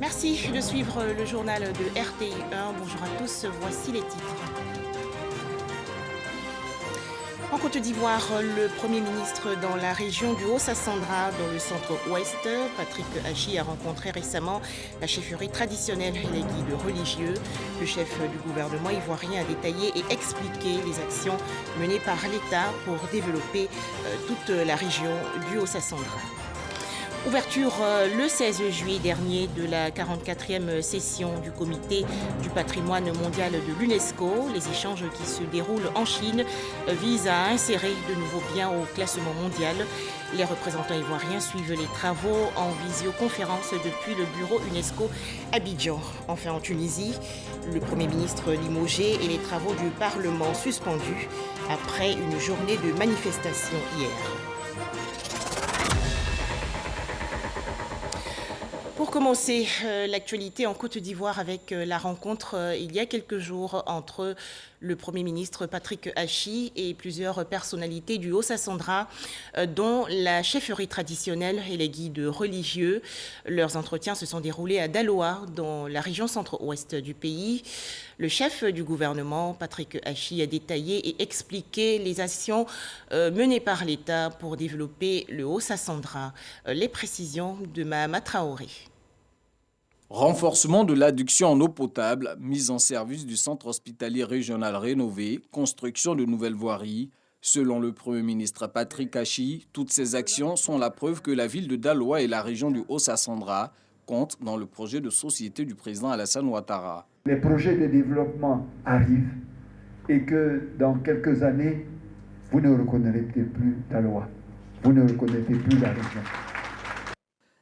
Merci de suivre le journal de RTI1. Bonjour à tous, voici les titres. En Côte d'Ivoire, le Premier ministre dans la région du Haut-Sassandra, dans le centre-ouest, Patrick Achi, a rencontré récemment la chefferie traditionnelle et les guides religieux. Le chef du gouvernement ivoirien a détaillé et expliqué les actions menées par l'État pour développer toute la région du Haut-Sassandra. Ouverture le 16 juillet dernier de la 44e session du Comité du patrimoine mondial de l'UNESCO. Les échanges qui se déroulent en Chine visent à insérer de nouveaux biens au classement mondial. Les représentants ivoiriens suivent les travaux en visioconférence depuis le bureau UNESCO Abidjan. Enfin, en Tunisie, le Premier ministre limogé et les travaux du Parlement suspendus après une journée de manifestation hier. Pour commencer, l'actualité en Côte d'Ivoire avec la rencontre il y a quelques jours entre le Premier ministre Patrick Achi et plusieurs personnalités du Haut-Sassandra, dont la chefferie traditionnelle et les guides religieux. Leurs entretiens se sont déroulés à Daloa, dans la région centre-ouest du pays. Le chef du gouvernement, Patrick Achi, a détaillé et expliqué les actions menées par l'État pour développer le Haut-Sassandra. Les précisions de Mahama Traoré. Renforcement de l'adduction en eau potable, mise en service du centre hospitalier régional rénové, construction de nouvelles voiries. Selon le Premier ministre Patrick Achi, toutes ces actions sont la preuve que la ville de Daloa et la région du Haut-Sassandra comptent dans le projet de société du président Alassane Ouattara. Les projets de développement arrivent et que dans quelques années, vous ne reconnaîtrez plus Daloa, vous ne reconnaîtrez plus la région.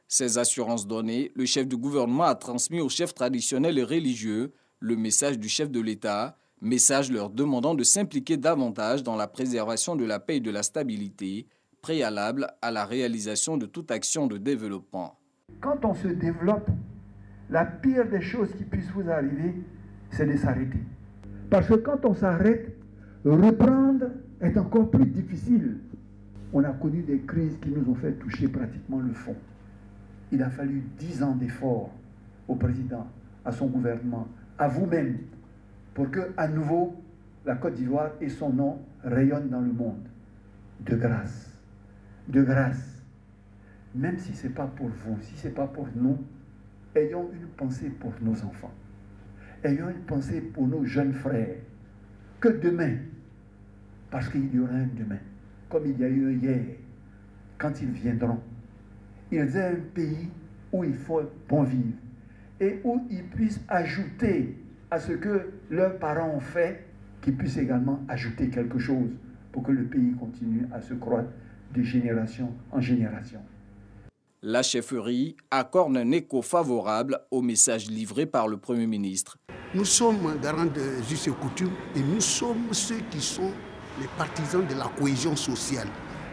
Ces assurances données, le chef du gouvernement a transmis aux chefs traditionnels et religieux le message du chef de l'État, message leur demandant de s'impliquer davantage dans la préservation de la paix et de la stabilité, préalable à la réalisation de toute action de développement. Quand on se développe, la pire des choses qui puissent vous arriver, c'est de s'arrêter. Parce que quand on s'arrête, reprendre est encore plus difficile. On a connu des crises qui nous ont fait toucher pratiquement le fond. Il a fallu 10 ans d'efforts au président, à son gouvernement, à vous-même, pour que, à nouveau, la Côte d'Ivoire et son nom rayonnent dans le monde. De grâce, même si ce n'est pas pour vous, si ce n'est pas pour nous, ayons une pensée pour nos enfants. Ayons une pensée pour nos jeunes frères. Que demain, parce qu'il y aura un demain, comme il y a eu un hier, quand ils viendront, ils aient un pays où il faut bon vivre et où ils puissent ajouter à ce que leurs parents ont fait, qu'ils puissent également ajouter quelque chose pour que le pays continue à se croître de génération en génération. La chefferie accorde un écho favorable au message livré par le Premier ministre. Nous sommes garants de us et coutumes et nous sommes ceux qui sont les partisans de la cohésion sociale.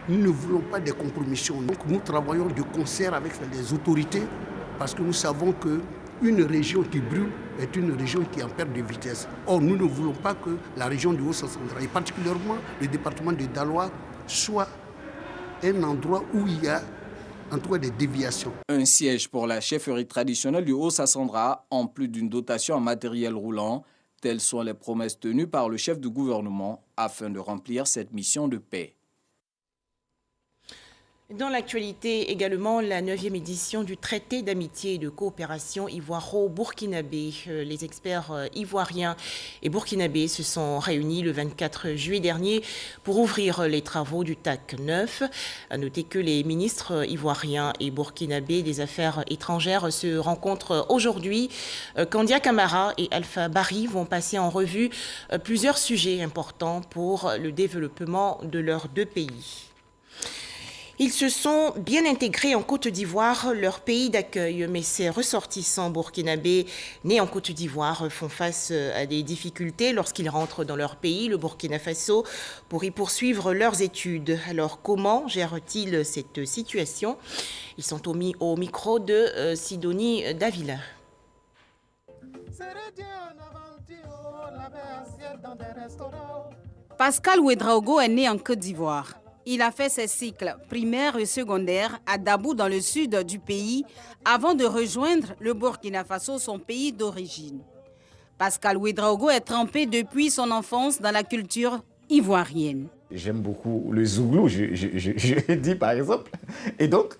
Nous ne voulons pas de compromissions. Donc nous travaillons de concert avec les autorités parce que nous savons qu'une région qui brûle est une région qui est en perte de vitesse. Or, nous ne voulons pas que la région du Haut-Sassandra, et particulièrement le département de Daloa, soit un endroit où il y a en tout cas des déviations. Un siège pour la chefferie traditionnelle du Haut-Sassandra, en plus d'une dotation en matériel roulant. Telles sont les promesses tenues par le chef du gouvernement afin de remplir cette mission de paix. Dans l'actualité également, la 9e édition du traité d'amitié et de coopération ivoiro-burkinabé. Les experts ivoiriens et burkinabés se sont réunis le 24 juillet dernier pour ouvrir les travaux du TAC 9. À noter que les ministres ivoiriens et burkinabés des Affaires étrangères se rencontrent aujourd'hui. Kandia Camara et Alpha Barry vont passer en revue plusieurs sujets importants pour le développement de leurs deux pays. Ils se sont bien intégrés en Côte d'Ivoire, leur pays d'accueil, mais ces ressortissants burkinabés nés en Côte d'Ivoire font face à des difficultés lorsqu'ils rentrent dans leur pays, le Burkina Faso, pour y poursuivre leurs études. Alors comment gèrent-ils cette situation? Ils sont au micro de Sidonie Davila. Pascal Ouedraogo est né en Côte d'Ivoire. Il a fait ses cycles primaires et secondaires à Dabou dans le sud du pays avant de rejoindre le Burkina Faso, son pays d'origine. Pascal Ouedraogo est trempé depuis son enfance dans la culture ivoirienne. J'aime beaucoup le zouglou, je dis par exemple. Et donc,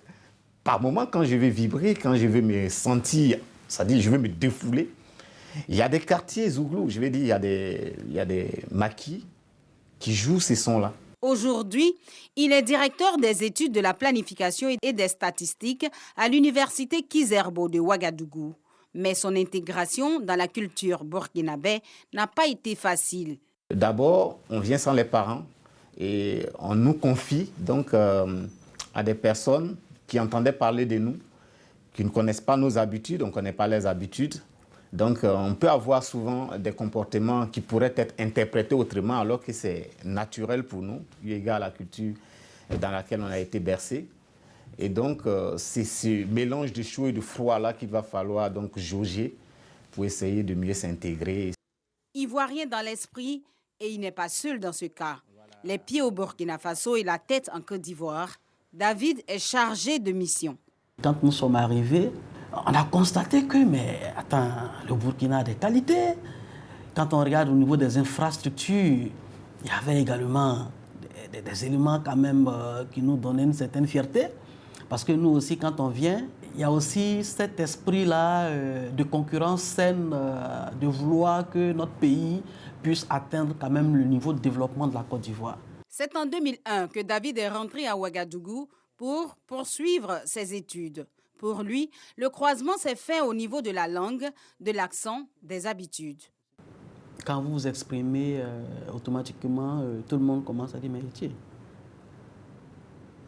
par moments, quand je vais vibrer, quand je vais me sentir, c'est-à-dire je vais me défouler, il y a des quartiers zouglou, je vais dire, il y a des maquis qui jouent ces sons-là. Aujourd'hui, il est directeur des études de la planification et des statistiques à l'université Kizerbo de Ouagadougou. Mais son intégration dans la culture burkinabé n'a pas été facile. D'abord, on vient sans les parents et on nous confie donc à des personnes qui entendaient parler de nous, qui ne connaissent pas nos habitudes, on ne connaît pas les habitudes. Donc, on peut avoir souvent des comportements qui pourraient être interprétés autrement alors que c'est naturel pour nous, eu égard à la culture dans laquelle on a été bercé. Et donc, c'est ce mélange de chaud et de froid-là qu'il va falloir donc jauger pour essayer de mieux s'intégrer. Ivoirien dans l'esprit, et il n'est pas seul dans ce cas. Les pieds au Burkina Faso et la tête en Côte d'Ivoire, David est chargé de mission. Quand nous sommes arrivés, on a constaté que, mais attends, le Burkina a des qualités. Quand on regarde au niveau des infrastructures, il y avait également des éléments quand même qui nous donnaient une certaine fierté. Parce que nous aussi, quand on vient, il y a aussi cet esprit-là de concurrence saine, de vouloir que notre pays puisse atteindre quand même le niveau de développement de la Côte d'Ivoire. C'est en 2001 que David est rentré à Ouagadougou pour poursuivre ses études. Pour lui, le croisement s'est fait au niveau de la langue, de l'accent, des habitudes. Quand vous vous exprimez, automatiquement, tout le monde commence à dire « mais tiens,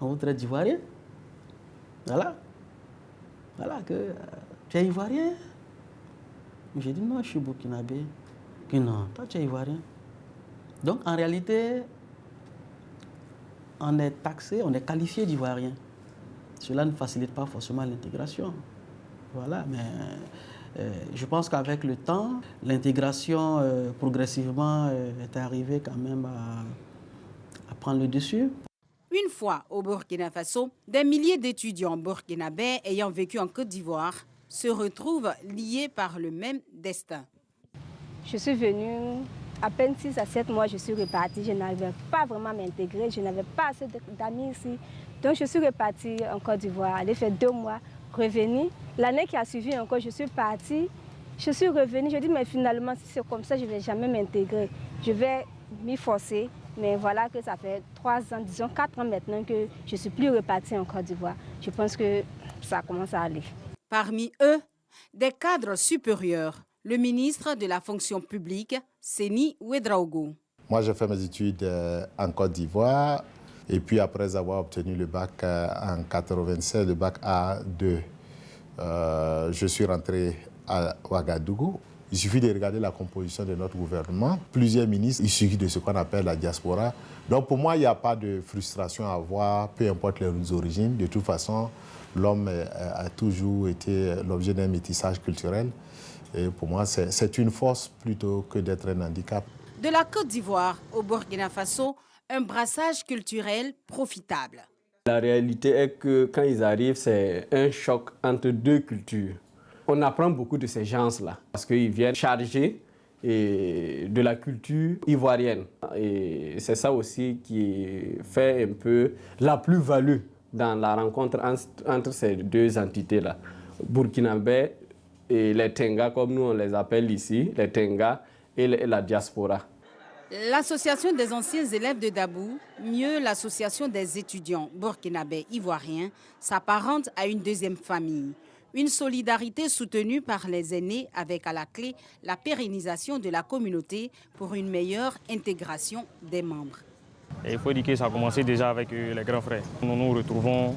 on vous traite d'Ivoirien ». Voilà. Voilà que tu es Ivoirien. J'ai dit non, je suis burkinabé. Que non, toi tu es Ivoirien. Donc en réalité, on est taxé, on est qualifié d'Ivoirien. Cela ne facilite pas forcément l'intégration. Voilà, mais je pense qu'avec le temps, l'intégration progressivement est arrivée quand même à prendre le dessus. Une fois au Burkina Faso, des milliers d'étudiants burkinabés ayant vécu en Côte d'Ivoire se retrouvent liés par le même destin. Je suis venue, à peine 6 à 7 mois, je suis repartie. Je n'arrivais pas vraiment à m'intégrer, je n'avais pas assez d'amis ici. Donc je suis repartie en Côte d'Ivoire, allée faire 2 mois, revenue. L'année qui a suivi encore, je suis partie, je suis revenue. Je dis mais finalement, si c'est comme ça, je ne vais jamais m'intégrer. Je vais m'y forcer. Mais voilà que ça fait 3 ans, disons 4 ans maintenant que je ne suis plus repartie en Côte d'Ivoire. Je pense que ça commence à aller. Parmi eux, des cadres supérieurs. Le ministre de la fonction publique, Seni Ouedraogo. Moi, j'ai fait mes études en Côte d'Ivoire. Et puis, après avoir obtenu le bac en 1996, le bac A2, je suis rentré à Ouagadougou. Il suffit de regarder la composition de notre gouvernement. Plusieurs ministres issus de ce qu'on appelle la diaspora. Donc pour moi, il n'y a pas de frustration à avoir, peu importe les origines. De toute façon, l'homme a toujours été l'objet d'un métissage culturel. Et pour moi, c'est une force plutôt que d'être un handicap. De la Côte d'Ivoire au Burkina Faso, un brassage culturel profitable. La réalité est que quand ils arrivent, c'est un choc entre deux cultures. On apprend beaucoup de ces gens-là parce qu'ils viennent chargés de la culture ivoirienne. Et c'est ça aussi qui fait un peu la plus-value dans la rencontre entre ces deux entités-là. Burkinabé et les Tenga, comme nous on les appelle ici, les Tenga et la diaspora. L'association des anciens élèves de Dabou, mieux l'association des étudiants burkinabés ivoiriens, s'apparente à une deuxième famille. Une solidarité soutenue par les aînés avec à la clé la pérennisation de la communauté pour une meilleure intégration des membres. Et il faut dire que ça a commencé déjà avec les grands frères. Nous nous retrouvons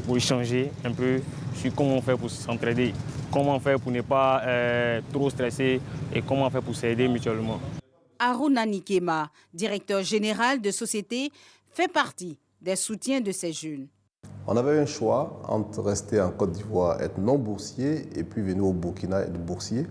pour échanger un peu sur comment on fait pour s'entraider, comment on fait pour ne pas trop stresser et comment on fait pour s'aider mutuellement. Aruna Nikema, directeur général de société, fait partie des soutiens de ces jeunes. On avait un choix entre rester en Côte d'Ivoire, être non boursier, et puis venir au Burkina être boursier.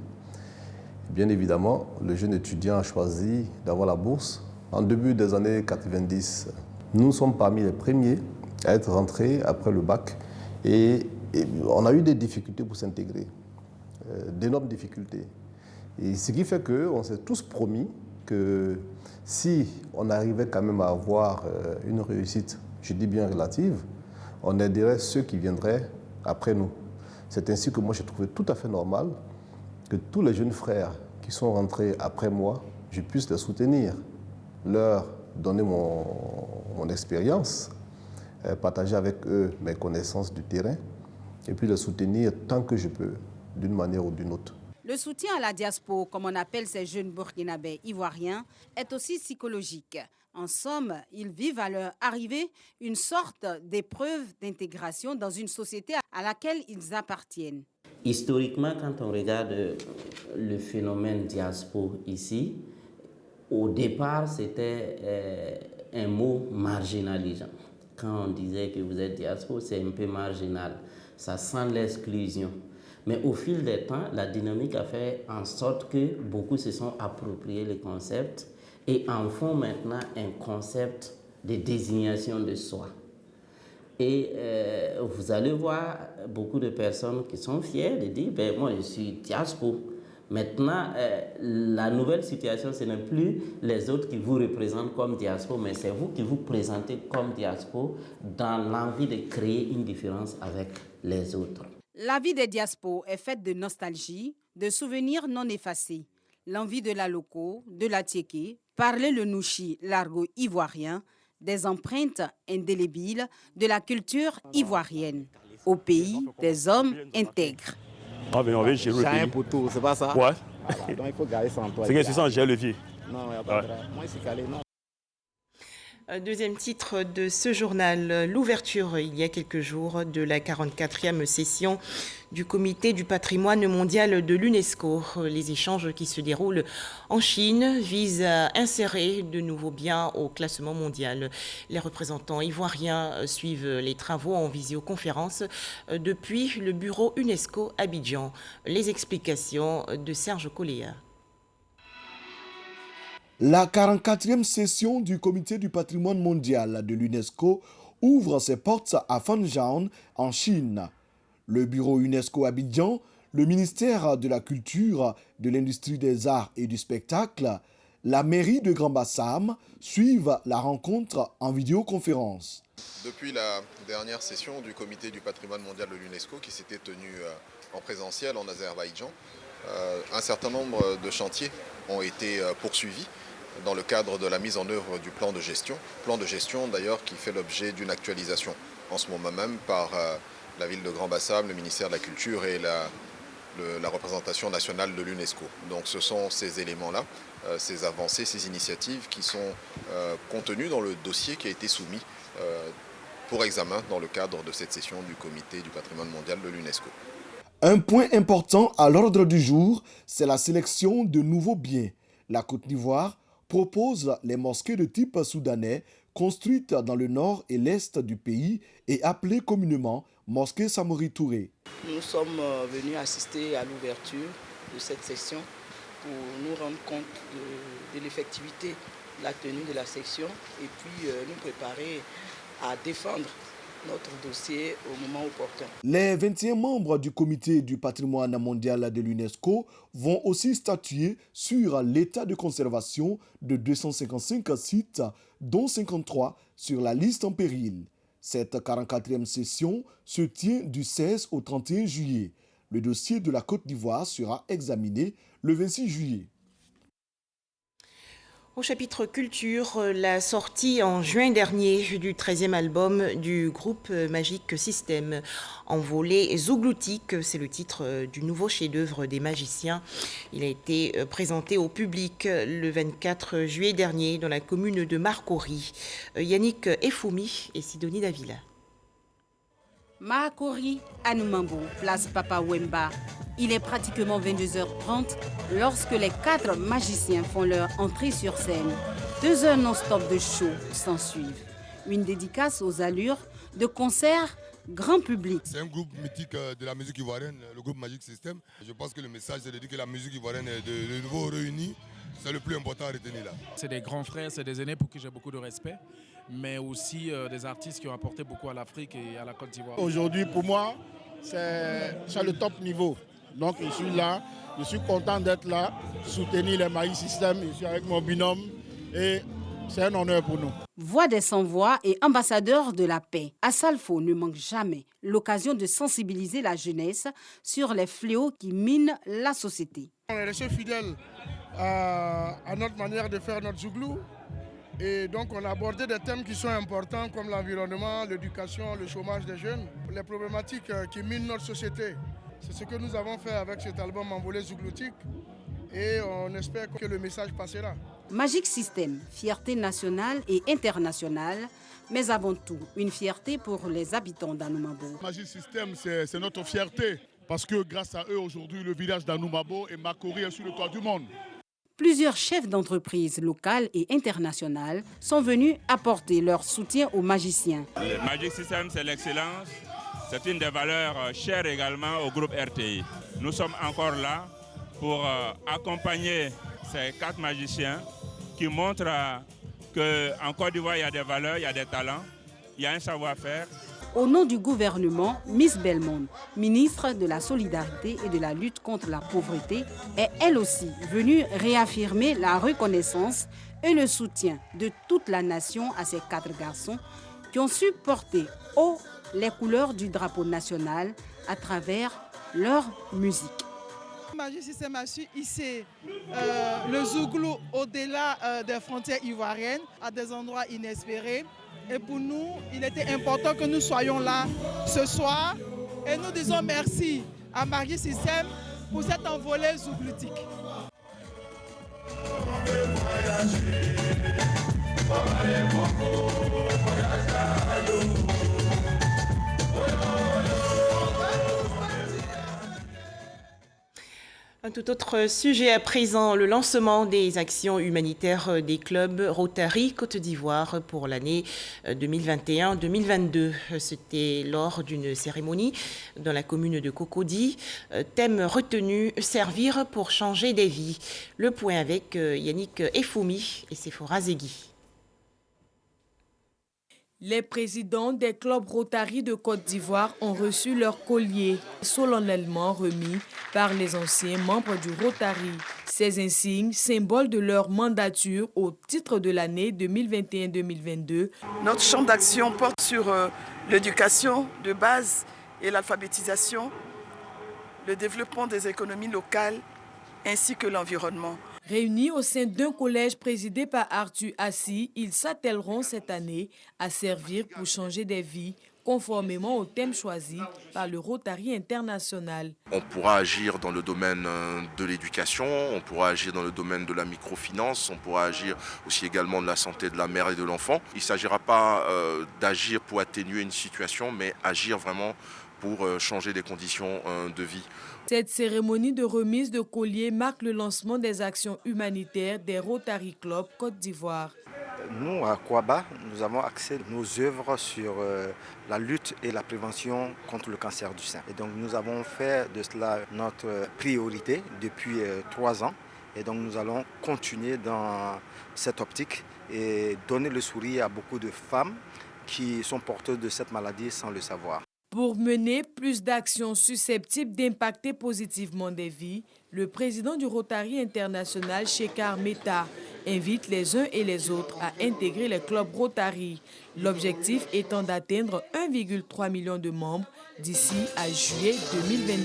Bien évidemment, le jeune étudiant a choisi d'avoir la bourse. En début des années 90, Nous sommes parmi les premiers à être rentrés après le bac et on a eu des difficultés pour s'intégrer, d'énormes difficultés. Et ce qui fait qu'on s'est tous promis que si on arrivait quand même à avoir une réussite, je dis bien relative, on aiderait ceux qui viendraient après nous. C'est ainsi que moi j'ai trouvé tout à fait normal que tous les jeunes frères qui sont rentrés après moi, je puisse les soutenir, leur donner mon expérience, partager avec eux mes connaissances du terrain et puis les soutenir tant que je peux, d'une manière ou d'une autre. Le soutien à la diaspora, comme on appelle ces jeunes burkinabés ivoiriens, est aussi psychologique. En somme, ils vivent à leur arrivée une sorte d'épreuve d'intégration dans une société à laquelle ils appartiennent. Historiquement, quand on regarde le phénomène diaspora ici, au départ, c'était un mot marginalisant. Quand on disait que vous êtes diaspora, c'est un peu marginal. Ça sent l'exclusion. Mais au fil des temps, la dynamique a fait en sorte que beaucoup se sont appropriés le concept et en font maintenant un concept de désignation de soi. Et vous allez voir beaucoup de personnes qui sont fières de dire ben, « moi je suis diaspora ». Maintenant, la nouvelle situation, ce n'est plus les autres qui vous représentent comme diaspora, mais c'est vous qui vous présentez comme diaspora dans l'envie de créer une différence avec les autres. La vie des diasporas est faite de nostalgie, de souvenirs non effacés. L'envie de la loco, de la tiéké, parler le nouchi, l'argot ivoirien, des empreintes indélébiles de la culture ivoirienne, au pays des hommes intègres. On va gérer le pays. Pour tout, c'est pas ça? Ouais. Voilà, donc il faut garder ça en toi. C'est que c'est ça, j'ai le vieux. Non, il n'y a pas de drame. Moi, c'est calé, non. Deuxième titre de ce journal, l'ouverture il y a quelques jours de la 44e session du Comité du patrimoine mondial de l'UNESCO. Les échanges qui se déroulent en Chine visent à insérer de nouveaux biens au classement mondial. Les représentants ivoiriens suivent les travaux en visioconférence depuis le bureau UNESCO Abidjan. Les explications de Serge Coléa. La 44e session du Comité du patrimoine mondial de l'UNESCO ouvre ses portes à Fengjian, en Chine. Le bureau UNESCO Abidjan, le ministère de la Culture, de l'Industrie des Arts et du Spectacle, la mairie de Grand-Bassam suivent la rencontre en vidéoconférence. Depuis la dernière session du Comité du patrimoine mondial de l'UNESCO qui s'était tenue en présentiel en Azerbaïdjan, un certain nombre de chantiers ont été poursuivis dans le cadre de la mise en œuvre du plan de gestion d'ailleurs qui fait l'objet d'une actualisation en ce moment même par la ville de Grand-Bassam, le ministère de la Culture et la représentation nationale de l'UNESCO. Donc ce sont ces éléments-là, ces avancées, ces initiatives qui sont contenues dans le dossier qui a été soumis pour examen dans le cadre de cette session du Comité du patrimoine mondial de l'UNESCO. Un point important à l'ordre du jour, c'est la sélection de nouveaux biens. La Côte d'Ivoire propose les mosquées de type soudanais construites dans le nord et l'est du pays et appelées communément mosquée Samori Touré. Nous sommes venus assister à l'ouverture de cette session pour nous rendre compte de l'effectivité de la tenue de la session et puis nous préparer à défendre notre dossier au moment opportun. Les 21 membres du Comité du patrimoine mondial de l'UNESCO vont aussi statuer sur l'état de conservation de 255 sites, dont 53 sur la liste en péril. Cette 44e session se tient du 16 au 31 juillet. Le dossier de la Côte d'Ivoire sera examiné le 26 juillet. Au chapitre culture, la sortie en juin dernier du 13e album du groupe Magic System. Envolé zougloutique, c'est le titre du nouveau chef-d'œuvre des magiciens. Il a été présenté au public le 24 juillet dernier dans la commune de Marcory. Yannick Efoumi et Sidonie Davila. Marcory, Anoumambo, place Papa Wemba. Il est pratiquement 22h30 lorsque les 4 magiciens font leur entrée sur scène. 2 heures non-stop de show s'ensuivent. Une dédicace aux allures de concert grand public. C'est un groupe mythique de la musique ivoirienne, le groupe Magic System. Je pense que le message, c'est de dire que la musique ivoirienne est de nouveau réunie. C'est le plus important à retenir là. C'est des grands frères, c'est des aînés pour qui j'ai beaucoup de respect, mais aussi des artistes qui ont apporté beaucoup à l'Afrique et à la Côte d'Ivoire. Aujourd'hui, pour moi, c'est le top niveau. Donc je suis là, je suis content d'être là, soutenir les Magic System, je suis avec mon binôme et c'est un honneur pour nous. Voix des sans-voix et ambassadeur de la paix, Assalfo ne manque jamais l'occasion de sensibiliser la jeunesse sur les fléaux qui minent la société. On est resté fidèles à notre manière de faire notre zouglou. Et donc on a abordé des thèmes qui sont importants comme l'environnement, l'éducation, le chômage des jeunes, les problématiques qui minent notre société. C'est ce que nous avons fait avec cet album Envolé zougloutique et on espère que le message passera. Magic System, fierté nationale et internationale, mais avant tout une fierté pour les habitants d'Anoumabo. Magic System, c'est notre fierté parce que grâce à eux aujourd'hui le village d'Anoumabo et Makori est sur le toit du monde. Plusieurs chefs d'entreprise locales et internationales sont venus apporter leur soutien aux magiciens. Le Magic System, c'est l'excellence. C'est une des valeurs chères également au groupe RTI. Nous sommes encore là pour accompagner ces 4 magiciens qui montrent qu'en Côte d'Ivoire, il y a des valeurs, il y a des talents, il y a un savoir-faire. Au nom du gouvernement, Miss Belmond, ministre de la Solidarité et de la lutte contre la pauvreté, est elle aussi venue réaffirmer la reconnaissance et le soutien de toute la nation à ces 4 garçons qui ont su porter haut les couleurs du drapeau national à travers leur musique. Magic System a su hisser le zouglou au-delà des frontières ivoiriennes à des endroits inespérés. Et pour nous, il était important que nous soyons là ce soir. Et nous disons merci à Magic System pour cette envolée zougloutique. Un tout autre sujet à présent, le lancement des actions humanitaires des clubs Rotary Côte d'Ivoire pour l'année 2021-2022. C'était lors d'une cérémonie dans la commune de Cocody. Thème retenu, servir pour changer des vies. Le point avec Yannick Efoumi et Sephora Zegui. Les présidents des clubs Rotary de Côte d'Ivoire ont reçu leur collier, solennellement remis par les anciens membres du Rotary. Ces insignes, symboles de leur mandature au titre de l'année 2021-2022. Notre champ d'action porte sur l'éducation de base et l'alphabétisation, le développement des économies locales ainsi que l'environnement. Réunis au sein d'un collège présidé par Arthur Assi, ils s'attelleront cette année à servir pour changer des vies, conformément au thème choisi par le Rotary International. On pourra agir dans le domaine de l'éducation, on pourra agir dans le domaine de la microfinance, on pourra agir aussi également de la santé de la mère et de l'enfant. Il ne s'agira pas d'agir pour atténuer une situation, mais agir vraiment pour changer les conditions de vie. Cette cérémonie de remise de collier marque le lancement des actions humanitaires des Rotary Club Côte d'Ivoire. Nous, à Kouaba, nous avons axé nos œuvres sur la lutte et la prévention contre le cancer du sein. Et donc nous avons fait de cela notre priorité depuis 3 ans. Et donc nous allons continuer dans cette optique et donner le sourire à beaucoup de femmes qui sont porteuses de cette maladie sans le savoir. Pour mener plus d'actions susceptibles d'impacter positivement des vies, le président du Rotary International, Shekar Meta, invite les uns et les autres à intégrer les clubs Rotary. L'objectif étant d'atteindre 1,3 million de membres d'ici à juillet 2022.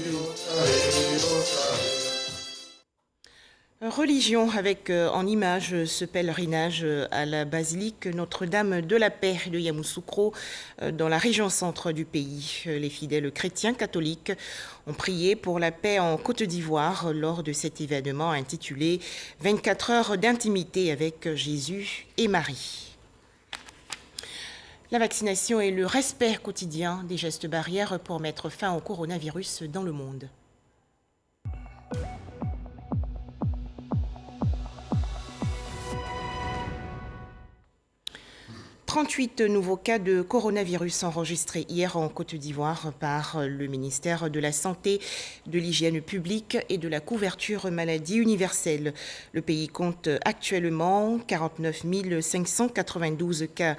Religion avec en image ce pèlerinage à la basilique Notre-Dame de la Paix de Yamoussoukro dans la région centre du pays. Les fidèles chrétiens catholiques ont prié pour la paix en Côte d'Ivoire lors de cet événement intitulé 24 heures d'intimité avec Jésus et Marie. La vaccination et le respect quotidien des gestes barrières pour mettre fin au coronavirus dans le monde. 38 nouveaux cas de coronavirus enregistrés hier en Côte d'Ivoire par le ministère de la Santé, de l'Hygiène publique et de la couverture maladie universelle. Le pays compte actuellement 49 592 cas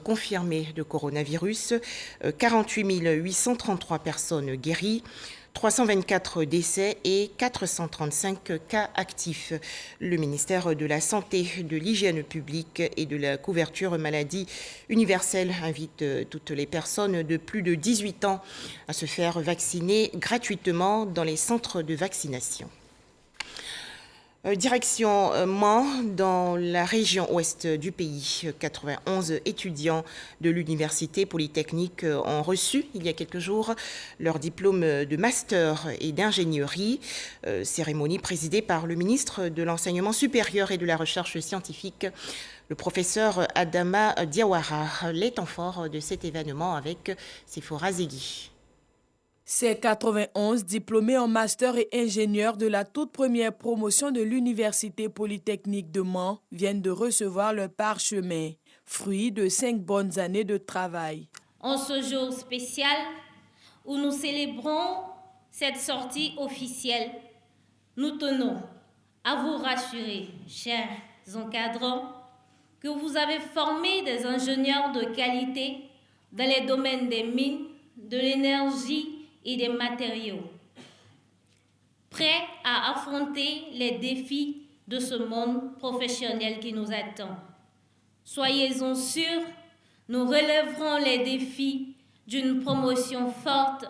confirmés de coronavirus, 48 833 personnes guéries, 324 décès et 435 cas actifs. Le ministère de la Santé, de l'Hygiène publique et de la couverture maladie universelle invite toutes les personnes de plus de 18 ans à se faire vacciner gratuitement dans les centres de vaccination. Direction Mans, dans la région ouest du pays. 91 étudiants de l'Université Polytechnique ont reçu, il y a quelques jours, leur diplôme de master et d'ingénierie. Cérémonie présidée par le ministre de l'Enseignement supérieur et de la Recherche scientifique, le professeur Adama Diawara. Les temps forts de cet événement avec Sephora Zegui. Ces 91 diplômés en master et ingénieurs de la toute première promotion de l'Université Polytechnique de Mans viennent de recevoir leur parchemin, fruit de 5 bonnes années de travail. En ce jour spécial où nous célébrons cette sortie officielle, nous tenons à vous rassurer, chers encadrants, que vous avez formé des ingénieurs de qualité dans les domaines des mines, de l'énergie et des matériaux, prêts à affronter les défis de ce monde professionnel qui nous attend. Soyez-en sûrs, nous relèverons les défis d'une promotion forte,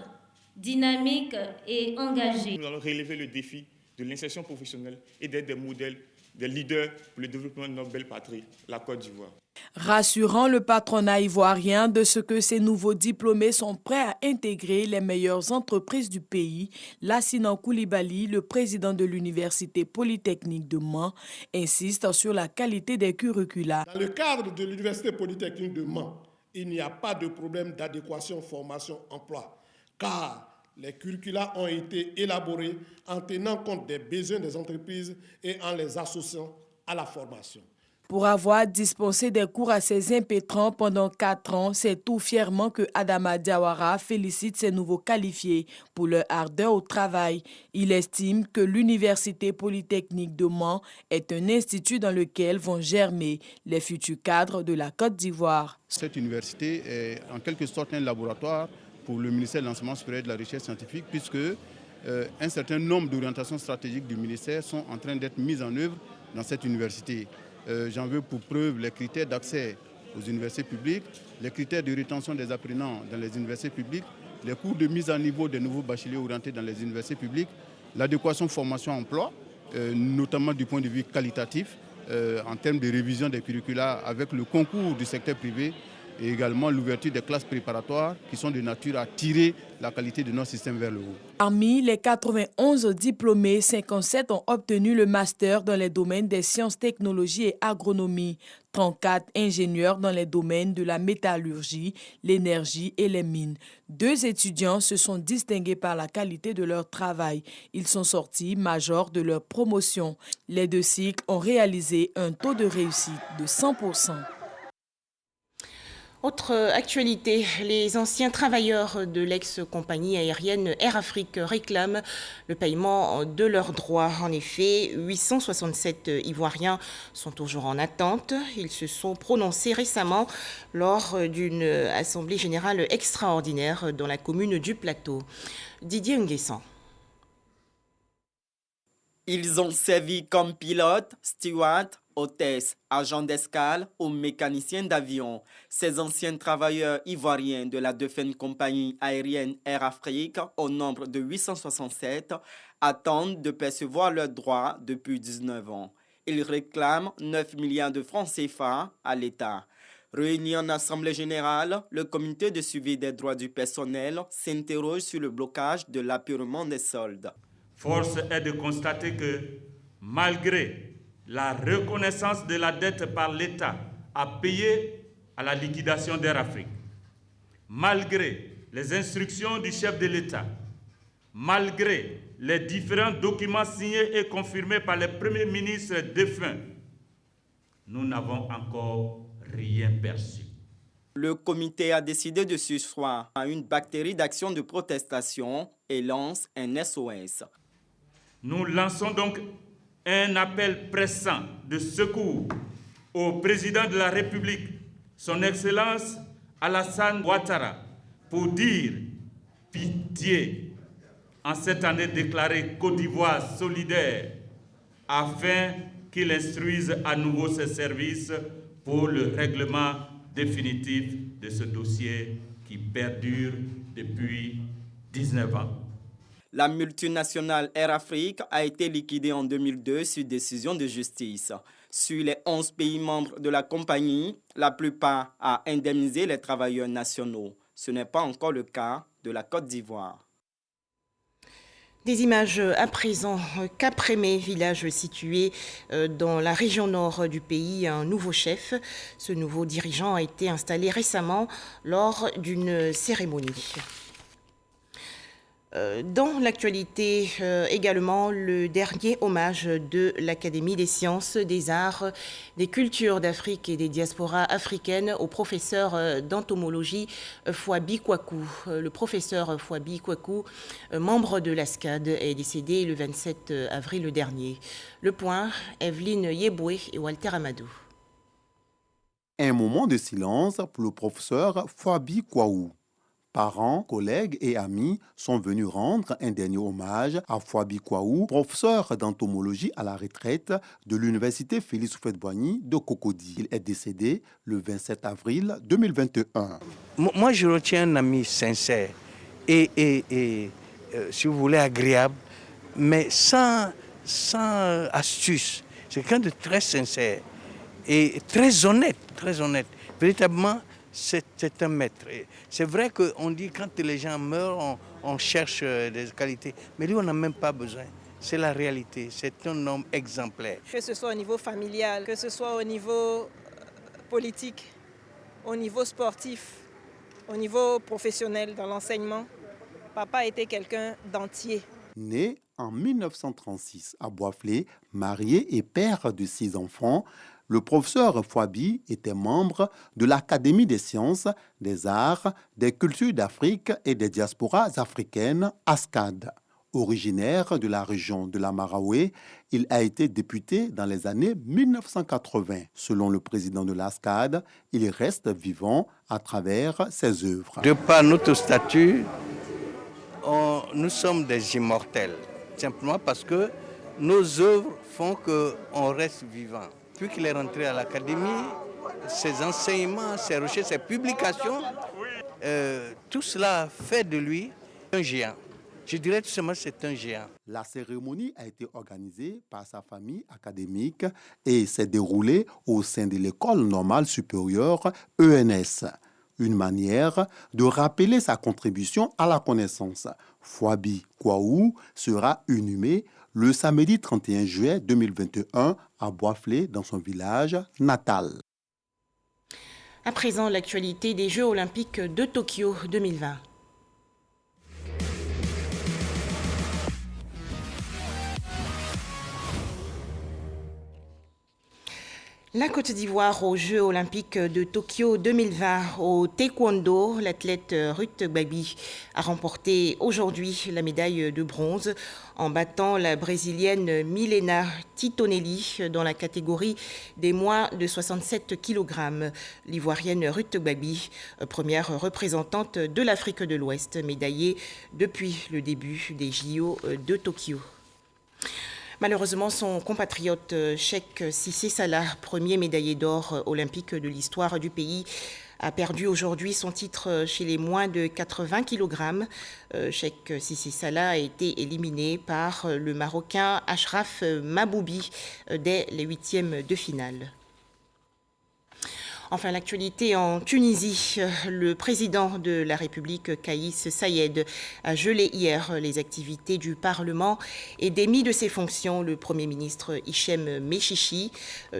dynamique et engagée. Nous allons relever le défi de l'insertion professionnelle et d'être des modèles, des leaders pour le développement de notre belle patrie, la Côte d'Ivoire. Rassurant le patronat ivoirien de ce que ces nouveaux diplômés sont prêts à intégrer les meilleures entreprises du pays, Lassinan Koulibaly, le président de l'Université Polytechnique de Mans, insiste sur la qualité des curricula. Dans le cadre de l'Université Polytechnique de Mans, il n'y a pas de problème d'adéquation formation-emploi, car les curricula ont été élaborés en tenant compte des besoins des entreprises et en les associant à la formation. Pour avoir dispensé des cours à ces impétrants pendant 4 ans, c'est tout fièrement que Adama Diawara félicite ces nouveaux qualifiés pour leur ardeur au travail. Il estime que l'Université Polytechnique de Mans est un institut dans lequel vont germer les futurs cadres de la Côte d'Ivoire. Cette université est en quelque sorte un laboratoire pour le ministère de l'Enseignement supérieur et de la Recherche scientifique, puisque un certain nombre d'orientations stratégiques du ministère sont en train d'être mises en œuvre dans cette université. J'en veux pour preuve les critères d'accès aux universités publiques, les critères de rétention des apprenants dans les universités publiques, les cours de mise à niveau des nouveaux bacheliers orientés dans les universités publiques, l'adéquation formation-emploi, notamment du point de vue qualitatif, en termes de révision des curricula avec le concours du secteur privé, et également l'ouverture des classes préparatoires qui sont de nature à tirer la qualité de notre système vers le haut. Parmi les 91 diplômés, 57 ont obtenu le master dans les domaines des sciences, technologies et agronomie, 34 ingénieurs dans les domaines de la métallurgie, l'énergie et les mines. 2 étudiants se sont distingués par la qualité de leur travail. Ils sont sortis majors de leur promotion. Les 2 cycles ont réalisé un taux de réussite de 100%. Autre actualité, les anciens travailleurs de l'ex-compagnie aérienne Air Afrique réclament le paiement de leurs droits. En effet, 867 Ivoiriens sont toujours en attente. Ils se sont prononcés récemment lors d'une assemblée générale extraordinaire dans la commune du Plateau. Didier Nguessan. Ils ont servi comme pilotes, stewards, hôtesses, agents d'escale ou mécaniciens d'avion. Ces anciens travailleurs ivoiriens de la défunte compagnie aérienne Air Afrique, au nombre de 867, attendent de percevoir leurs droits depuis 19 ans. Ils réclament 9 milliards de francs CFA à l'État. Réuni en assemblée générale, le comité de suivi des droits du personnel s'interroge sur le blocage de l'apurement des soldes. Force est de constater que, malgré la reconnaissance de la dette par l'État à payer à la liquidation d'Air Afrique, malgré les instructions du chef de l'État, malgré les différents documents signés et confirmés par les premiers ministres défunts, nous n'avons encore rien perçu. Le comité a décidé de surseoir à une batterie d'actions de protestation et lance un SOS. Nous lançons donc un appel pressant de secours au président de la République, son Excellence Alassane Ouattara, pour dire pitié en cette année déclarée Côte d'Ivoire solidaire, afin qu'il instruise à nouveau ses services pour le règlement définitif de ce dossier qui perdure depuis 19 ans. La multinationale Air Afrique a été liquidée en 2002 sur décision de justice. Sur les 11 pays membres de la compagnie, la plupart a indemnisé les travailleurs nationaux. Ce n'est pas encore le cas de la Côte d'Ivoire. Des images à présent, Cap-Rémé, village situé dans la région nord du pays, un nouveau chef. Ce nouveau dirigeant a été installé récemment lors d'une cérémonie. Dans l'actualité également, le dernier hommage de l'Académie des sciences, des arts, des cultures d'Afrique et des diasporas africaines au professeur d'entomologie Fouabi Kouakou. Le professeur Fouabi Kouakou, membre de l'ASCAD, est décédé le 27 avril dernier. Le point, Evelyne Yeboué et Walter Amadou. Un moment de silence pour le professeur Fouabi Kouakou. Parents, collègues et amis sont venus rendre un dernier hommage à Fouabi Kouakou, professeur d'entomologie à la retraite de l'université Félix Houphouët-Boigny de Cocody. Il est décédé le 27 avril 2021. Moi, je retiens un ami sincère et si vous voulez, agréable, mais sans astuce. C'est quelqu'un de très sincère et très honnête, très honnête. Véritablement, c'est un maître. C'est vrai qu'on dit quand les gens meurent, on cherche des qualités. Mais lui, on n'a même pas besoin. C'est la réalité. C'est un homme exemplaire. Que ce soit au niveau familial, que ce soit au niveau politique, au niveau sportif, au niveau professionnel, dans l'enseignement, papa était quelqu'un d'entier. Né en 1936 à Boisflé, marié et père de 6 enfants, le professeur Fouabi était membre de l'Académie des sciences, des arts, des cultures d'Afrique et des diasporas africaines, ASCAD. Originaire de la région de la Maraoué, il a été député dans les années 1980. Selon le président de l'ASCAD, il reste vivant à travers ses œuvres. De par notre statut, nous sommes des immortels, simplement parce que nos œuvres font qu'on reste vivant. Depuis qu'il est rentré à l'académie, ses enseignements, ses recherches, ses publications, tout cela fait de lui un géant. Je dirais tout simplement que c'est un géant. La cérémonie a été organisée par sa famille académique et s'est déroulée au sein de l'École normale supérieure ENS. Une manière de rappeler sa contribution à la connaissance. Fouabi Kouakou sera inhumé le samedi 31 juillet 2021 à Boisflé, dans son village natal. À présent, l'actualité des Jeux olympiques de Tokyo 2020. La Côte d'Ivoire aux Jeux olympiques de Tokyo 2020 au taekwondo, l'athlète Ruth Gbagbi a remporté aujourd'hui la médaille de bronze en battant la brésilienne Milena Titonelli dans la catégorie des moins de 67 kg. L'Ivoirienne Ruth Gbagbi, première représentante de l'Afrique de l'Ouest, médaillée depuis le début des JO de Tokyo. Malheureusement, son compatriote Cheikh Cissé Salah, premier médaillé d'or olympique de l'histoire du pays, a perdu aujourd'hui son titre chez les moins de 80 kg. Cheikh Cissé Salah a été éliminé par le Marocain Achraf Maboubi dès les 8e de finale. Enfin, l'actualité en Tunisie, le président de la République, Kaïs Saïed, a gelé hier les activités du Parlement et démis de ses fonctions le Premier ministre Hichem Mechichi.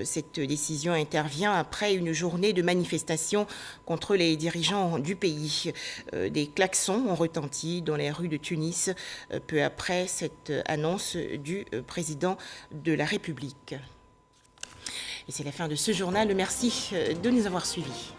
Cette décision intervient après une journée de manifestation contre les dirigeants du pays. Des klaxons ont retenti dans les rues de Tunis peu après cette annonce du président de la République. Et c'est la fin de ce journal. Merci de nous avoir suivis.